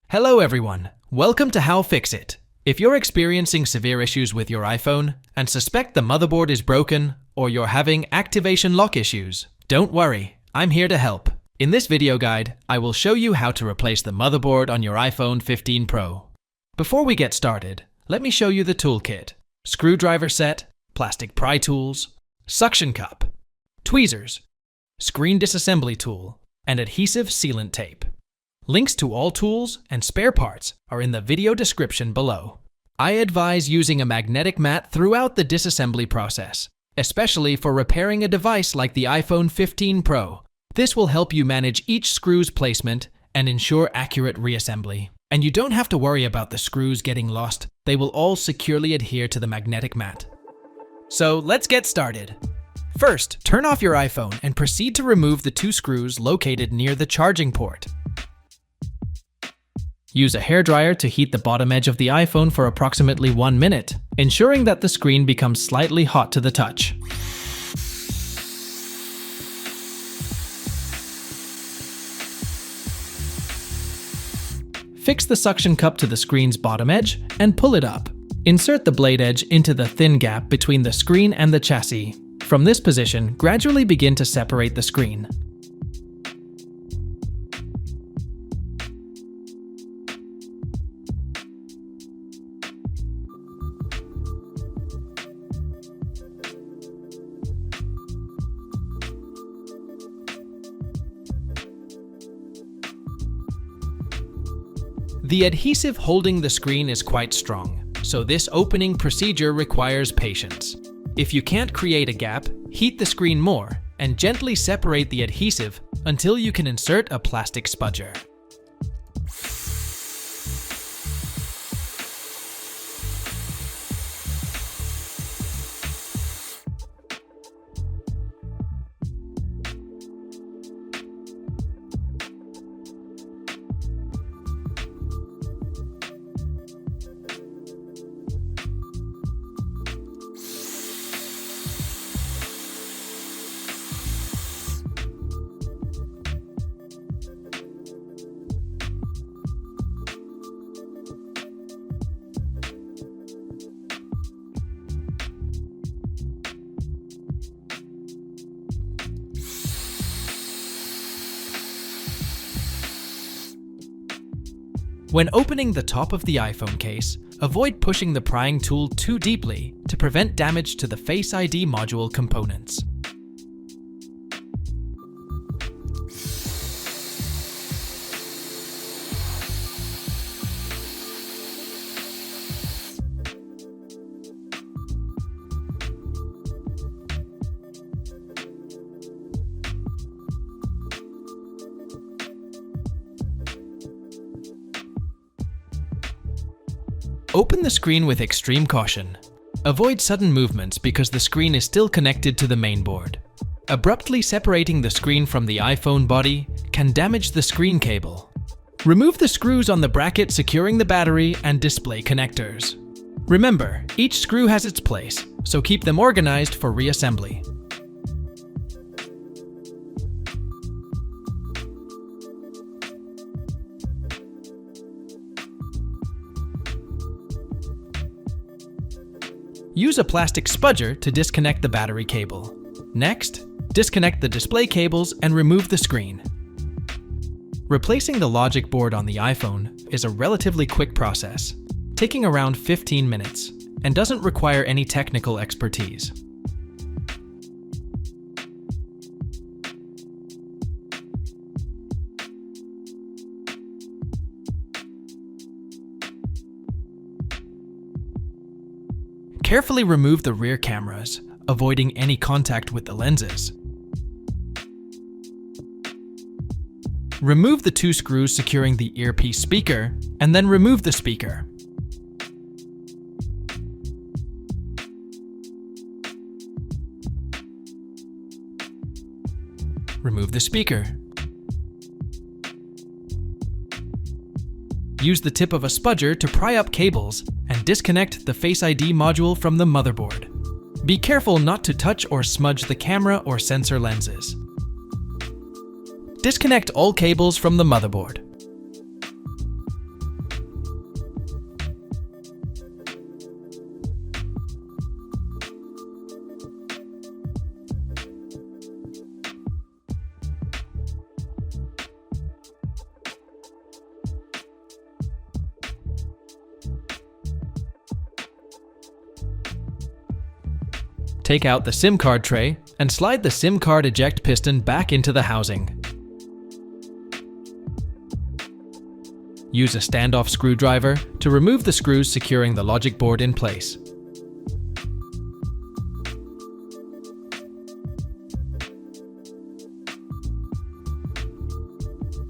Hello everyone, welcome to How Fix It. If you're experiencing severe issues with your iPhone and suspect the motherboard is broken or you're having activation lock issues, don't worry, I'm here to help. In this video guide, I will show you how to replace the motherboard on your iPhone 15 Pro. Before we get started, let me show you the toolkit. Screwdriver set, plastic pry tools, suction cup, tweezers, screen disassembly tool, and adhesive sealant tape. Links to all tools and spare parts are in the video description below. I advise using a magnetic mat throughout the disassembly process, especially for repairing a device like the iPhone 15 Pro. This will help you manage each screw's placement and ensure accurate reassembly. And you don't have to worry about the screws getting lost. They will all securely adhere to the magnetic mat. So let's get started. First, turn off your iPhone and proceed to remove the two screws located near the charging port. Use a hairdryer to heat the bottom edge of the iPhone for approximately 1 minute, ensuring that the screen becomes slightly hot to the touch. Fix the suction cup to the screen's bottom edge and pull it up. Insert the blade edge into the thin gap between the screen and the chassis. From this position, gradually begin to separate the screen. The adhesive holding the screen is quite strong, so this opening procedure requires patience. If you can't create a gap, heat the screen more and gently separate the adhesive until you can insert a plastic spudger. When opening the top of the iPhone case, avoid pushing the prying tool too deeply to prevent damage to the Face ID module components. Open the screen with extreme caution. Avoid sudden movements because the screen is still connected to the mainboard. Abruptly separating the screen from the iPhone body can damage the screen cable. Remove the screws on the bracket securing the battery and display connectors. Remember, each screw has its place, so keep them organized for reassembly. Use a plastic spudger to disconnect the battery cable. Next, disconnect the display cables and remove the screen. Replacing the logic board on the iPhone is a relatively quick process, taking around 15 minutes, and doesn't require any technical expertise. Carefully remove the rear cameras, avoiding any contact with the lenses. Remove the two screws securing the earpiece speaker, and then remove the speaker. Remove the speaker. Use the tip of a spudger to pry up cables and disconnect the Face ID module from the motherboard. Be careful not to touch or smudge the camera or sensor lenses. Disconnect all cables from the motherboard. Take out the SIM card tray and slide the SIM card eject piston back into the housing. Use a standoff screwdriver to remove the screws securing the logic board in place.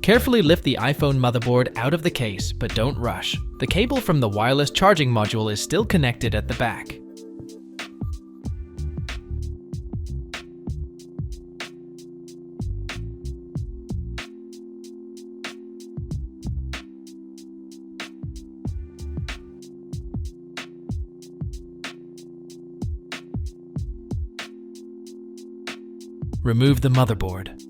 Carefully lift the iPhone motherboard out of the case, but don't rush. The cable from the wireless charging module is still connected at the back. Remove the motherboard.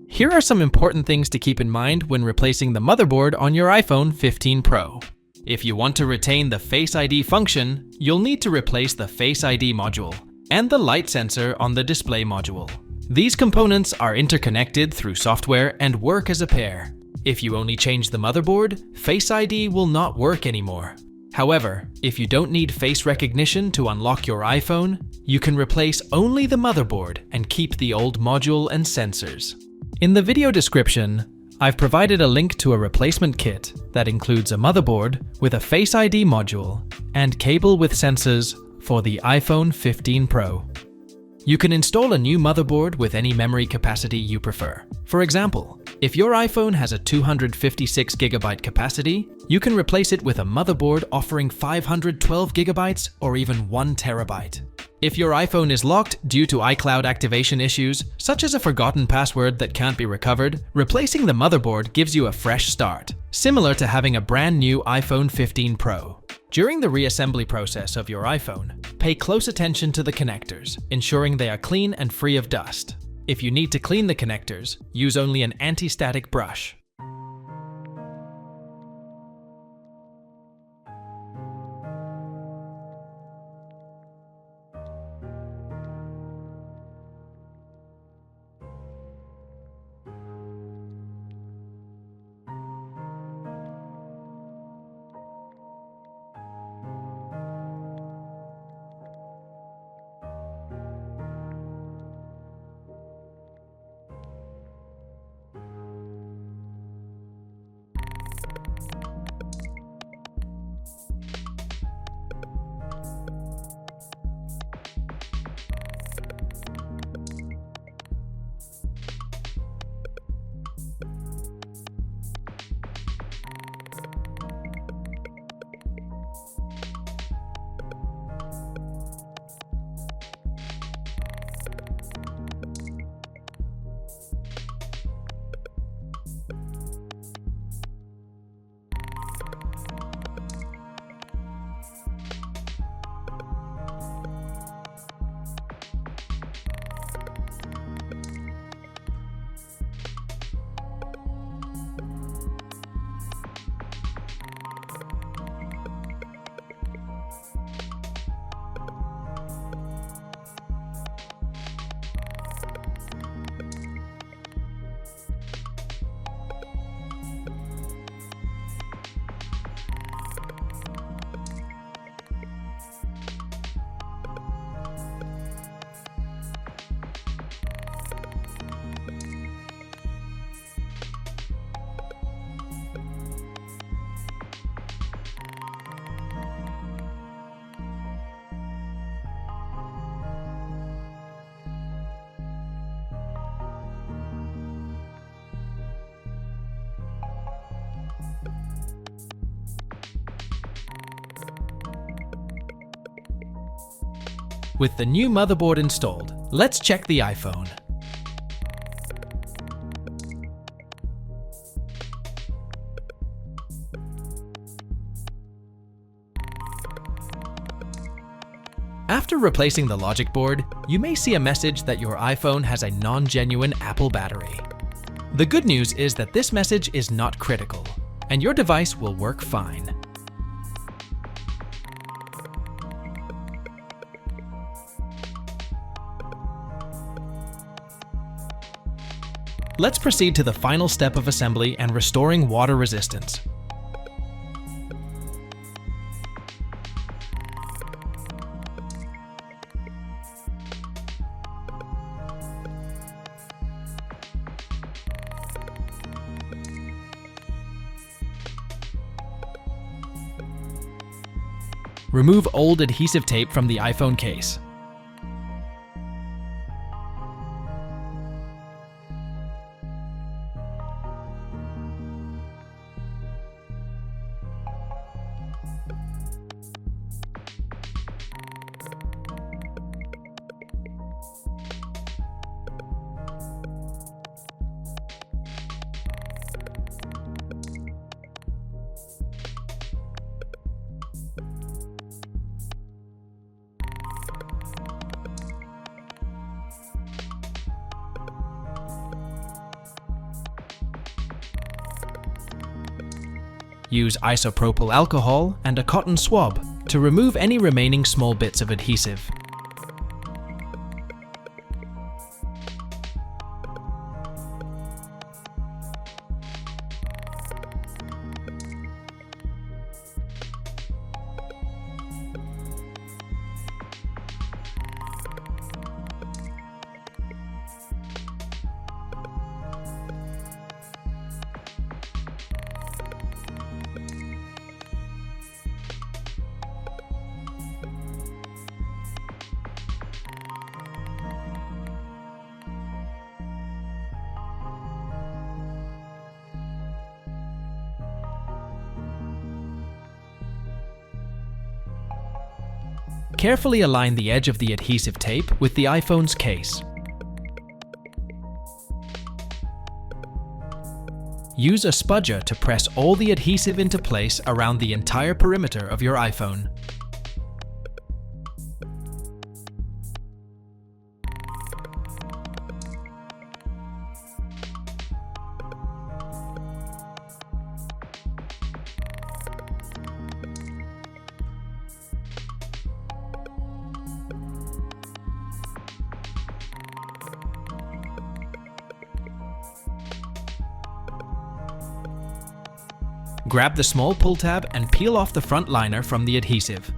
Here are some important things to keep in mind when replacing the motherboard on your iPhone 15 Pro. If you want to retain the Face ID function, you'll need to replace the Face ID module and the light sensor on the display module. These components are interconnected through software and work as a pair. If you only change the motherboard, Face ID will not work anymore. However, if you don't need face recognition to unlock your iPhone, you can replace only the motherboard and keep the old module and sensors. In the video description, I've provided a link to a replacement kit that includes a motherboard with a Face ID module and cable with sensors for the iPhone 15 Pro. You can install a new motherboard with any memory capacity you prefer. For example, if your iPhone has a 256GB capacity, you can replace it with a motherboard offering 512GB or even 1TB. If your iPhone is locked due to iCloud activation issues, such as a forgotten password that can't be recovered, replacing the motherboard gives you a fresh start, similar to having a brand new iPhone 15 Pro. During the reassembly process of your iPhone, pay close attention to the connectors, ensuring they are clean and free of dust. If you need to clean the connectors, use only an anti-static brush. With the new motherboard installed, let's check the iPhone. After replacing the logic board, you may see a message that your iPhone has a non-genuine Apple battery. The good news is that this message is not critical, and your device will work fine. Let's proceed to the final step of assembly and restoring water resistance. Remove old adhesive tape from the iPhone case. Use isopropyl alcohol and a cotton swab to remove any remaining small bits of adhesive. Carefully align the edge of the adhesive tape with the iPhone's case. Use a spudger to press all the adhesive into place around the entire perimeter of your iPhone. Grab the small pull tab and peel off the front liner from the adhesive.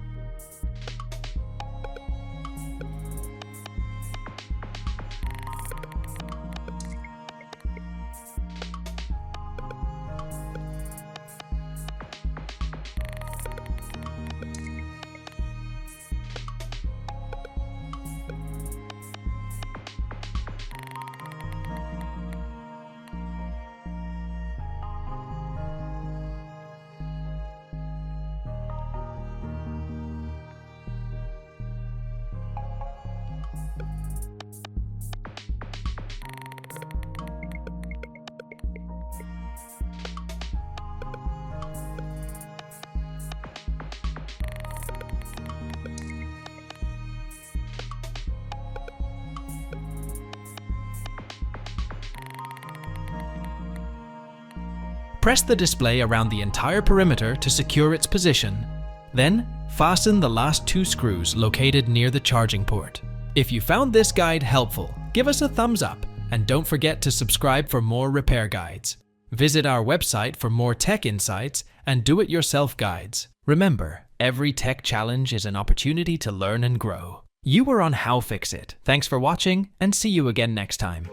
Press the display around the entire perimeter to secure its position. Then, fasten the last 2 screws located near the charging port. If you found this guide helpful, give us a thumbs up and don't forget to subscribe for more repair guides. Visit our website for more tech insights and do-it-yourself guides. Remember, every tech challenge is an opportunity to learn and grow. You were on How Fix It. Thanks for watching and see you again next time.